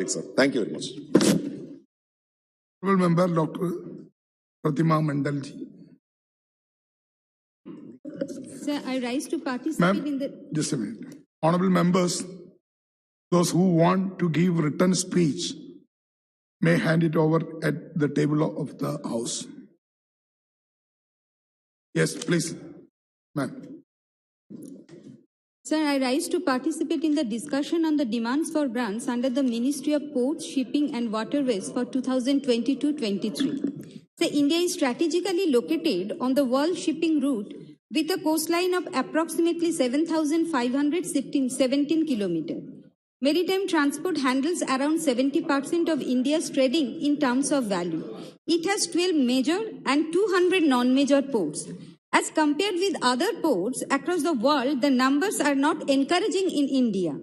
Sir. Thank you very much. Honorable Member Dr. Pratima Mondal ji. Sir, I rise to participate in the... Just a minute. Honorable members, those who want to give written speech may hand it over at the table of the House. Yes, please, ma'am. Sir, I rise to participate in the discussion on the demands for grants under the Ministry of Ports, Shipping and Waterways for 2022-23. Sir, India is strategically located on the world shipping route with a coastline of approximately 7,517 kilometers. Maritime transport handles around 70% of India's trading in terms of value. It has 12 major and 200 non-major ports. As compared with other ports across the world, the numbers are not encouraging in India.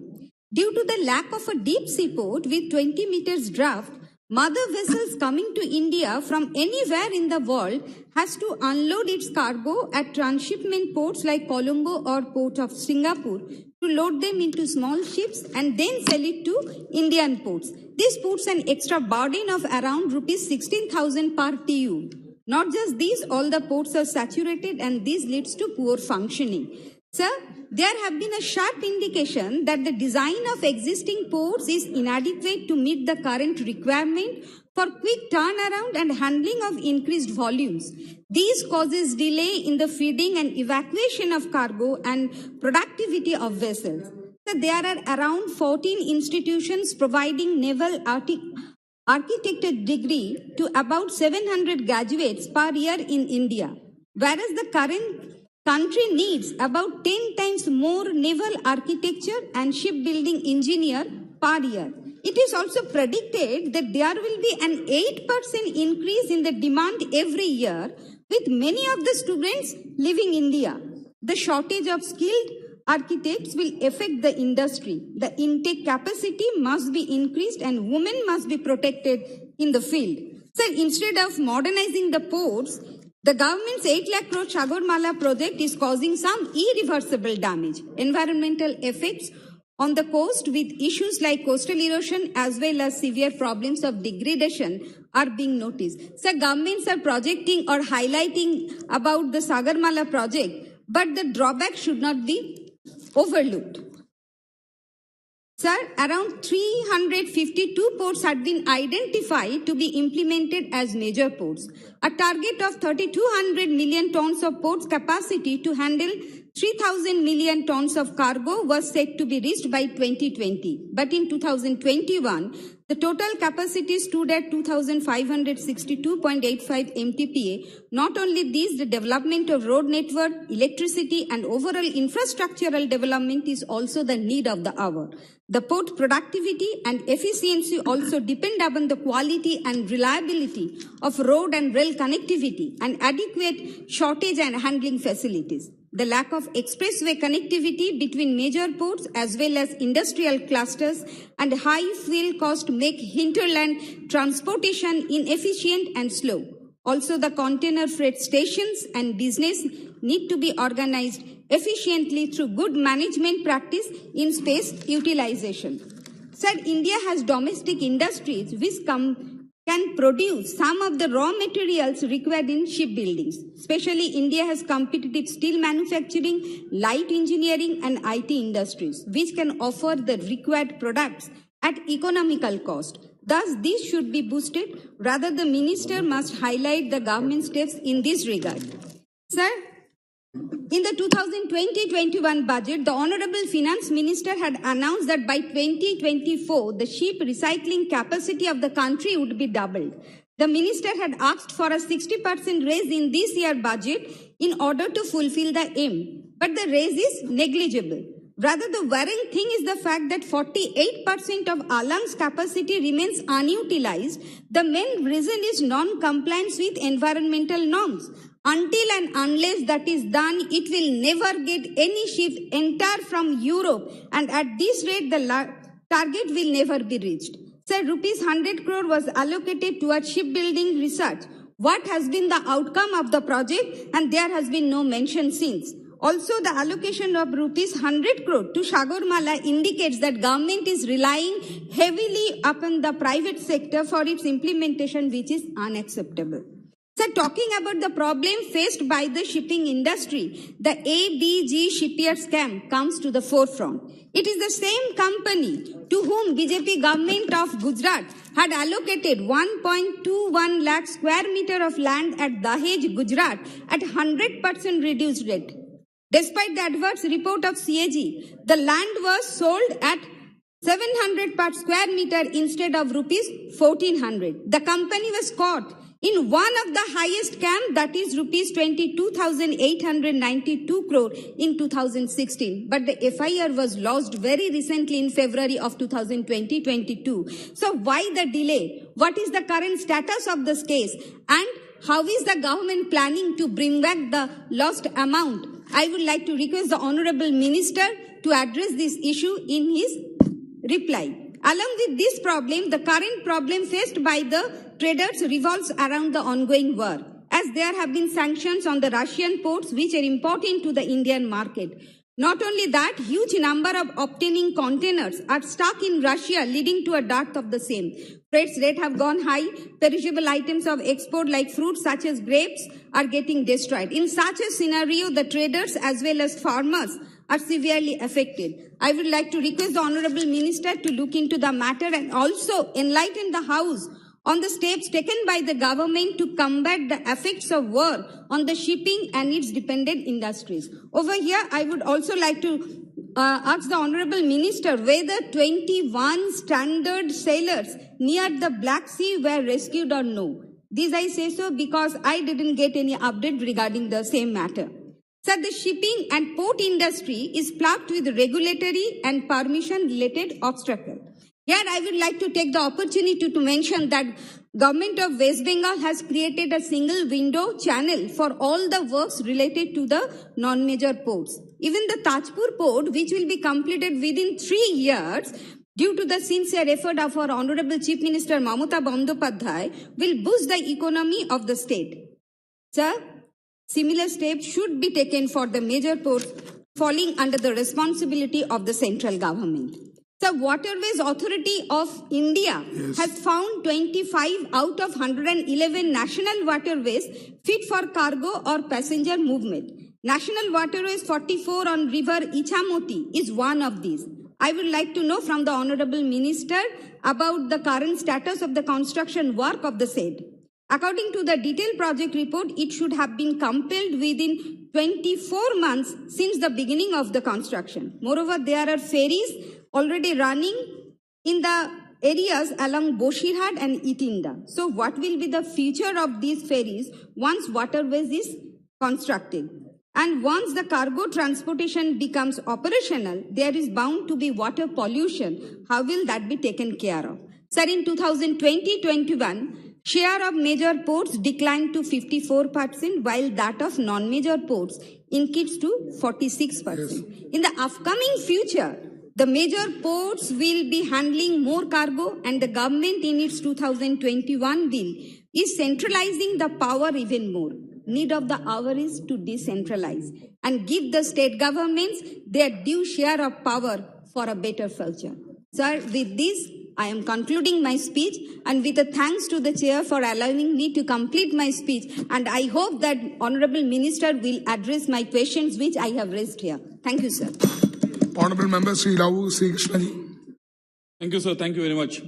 Due to the lack of a deep sea port with 20 meters draft, mother vessels coming to India from anywhere in the world has to unload its cargo at transshipment ports like Colombo or Port of Singapore to load them into small ships and then sell it to Indian ports. This puts an extra burden of around rupees 16,000 per TEU. Not just these, all the ports are saturated and this leads to poor functioning. Sir, there have been a sharp indication that the design of existing ports is inadequate to meet the current requirement for quick turnaround and handling of increased volumes. This causes delay in the feeding and evacuation of cargo and productivity of vessels. So there are around 14 institutions providing naval architecture degree to about 700 graduates per year in India, whereas the current country needs about 10 times more naval architecture and shipbuilding engineer per year. It is also predicted that there will be an 8% increase in the demand every year, with many of the students leaving India. The shortage of skilled architects will affect the industry. The intake capacity must be increased and women must be protected in the field. So instead of modernizing the ports, the government's 8 lakh crore Sagarmala project is causing some irreversible damage. Environmental effects on the coast with issues like coastal erosion as well as severe problems of degradation are being noticed. So governments are projecting or highlighting about the Sagarmala project, but the drawback should not be overlooked. Sir, around 352 ports had been identified to be implemented as major ports. A target of 3,200 million tons of ports capacity to handle 3,000 million tons of cargo was set to be reached by 2020. But in 2021, the total capacity stood at 2,562.85 MTPA. Not only this, the development of road network, electricity, and overall infrastructural development is also the need of the hour. The port productivity and efficiency also depend upon the quality and reliability of road and rail connectivity and adequate shortage and handling facilities. The lack of expressway connectivity between major ports as well as industrial clusters and high fuel cost make hinterland transportation inefficient and slow. Also, the container freight stations and business need to be organized efficiently through good management practice in space utilization. Sir, India has domestic industries which can produce some of the raw materials required in shipbuildings. Especially, India has competitive steel manufacturing, light engineering, and IT industries, which can offer the required products at economical cost. Thus, this should be boosted. Rather, the minister must highlight the government steps in this regard. Sir, in the 2020-21 budget, the Honorable Finance Minister had announced that by 2024, the ship recycling capacity of the country would be doubled. The minister had asked for a 60% raise in this year's budget in order to fulfill the aim, but the raise is negligible. Rather, the worrying thing is the fact that 48% of Alang's capacity remains unutilized. The main reason is non-compliance with environmental norms. Until and unless that is done, it will never get any ship enter from Europe, and at this rate, the target will never be reached. Sir, rupees 100 crore was allocated towards shipbuilding research. What has been the outcome of the project? And there has been no mention since. Also, the allocation of rupees 100 crore to Sagarmala indicates that government is relying heavily upon the private sector for its implementation, which is unacceptable. So, talking about the problem faced by the shipping industry, the ABG shipyard scam comes to the forefront. It is the same company to whom BJP government of Gujarat had allocated 1.21 lakh square meter of land at Dahej, Gujarat at 100% reduced rate. Despite the adverse report of CAG, the land was sold at 700 per square meter instead of rupees 1400. The company was caught in one of the highest scam, that is rupees 22,892 crore in 2016. But the FIR was lodged very recently in February of 2022. So why the delay? What is the current status of this case? And how is the government planning to bring back the lost amount? I would like to request the Honorable Minister to address this issue in his reply. Along with this problem, the current problem faced by the traders revolves around the ongoing war, as there have been sanctions on the Russian ports which are important to the Indian market. Not only that, huge number of obtaining containers are stuck in Russia, leading to a dearth of the same. Freight rates have gone high. Perishable items of export like fruits such as grapes are getting destroyed. In such a scenario, the traders as well as farmers are severely affected. I would like to request the Honorable Minister to look into the matter and also enlighten the House on the steps taken by the government to combat the effects of war on the shipping and its dependent industries. Over here, I would also like to ask the Honorable Minister whether 21 standard sailors near the Black Sea were rescued or no. This I say so because I didn't get any update regarding the same matter. So the shipping and port industry is plagued with regulatory and permission-related obstacles. Here I would like to take the opportunity to mention that Government of West Bengal has created a single window channel for all the works related to the non-major ports. Even the Tajpur port, which will be completed within 3 years, due to the sincere effort of our Honorable Chief Minister Mamata Bandyopadhyay, will boost the economy of the state. Sir, similar steps should be taken for the major ports falling under the responsibility of the central government. The Waterways Authority of India has found 25 out of 111 national waterways fit for cargo or passenger movement. National Waterways 44 on River Ichamoti is one of these. I would like to know from the Honorable Minister about the current status of the construction work of the said. According to the detailed project report, it should have been completed within 24 months since the beginning of the construction. Moreover, there are ferries already running in the areas along Boshirhat and Itinda. So what will be the future of these ferries once waterways is constructed? And once the cargo transportation becomes operational, there is bound to be water pollution. How will that be taken care of? Sir, in 2020-21, share of major ports declined to 54%, while that of non-major ports increased to 46%. Yes. In the upcoming future, the major ports will be handling more cargo, and the government in its 2021 bill is centralizing the power even more. Need of the hour is to decentralize and give the state governments their due share of power for a better future. Sir, with this, I am concluding my speech, and with a thanks to the chair for allowing me to complete my speech, and I hope that Honorable Minister will address my questions which I have raised here. Thank you, sir. Honorable Member Sri Rao Sri Krishna ji. Thank you, sir. Thank you very much.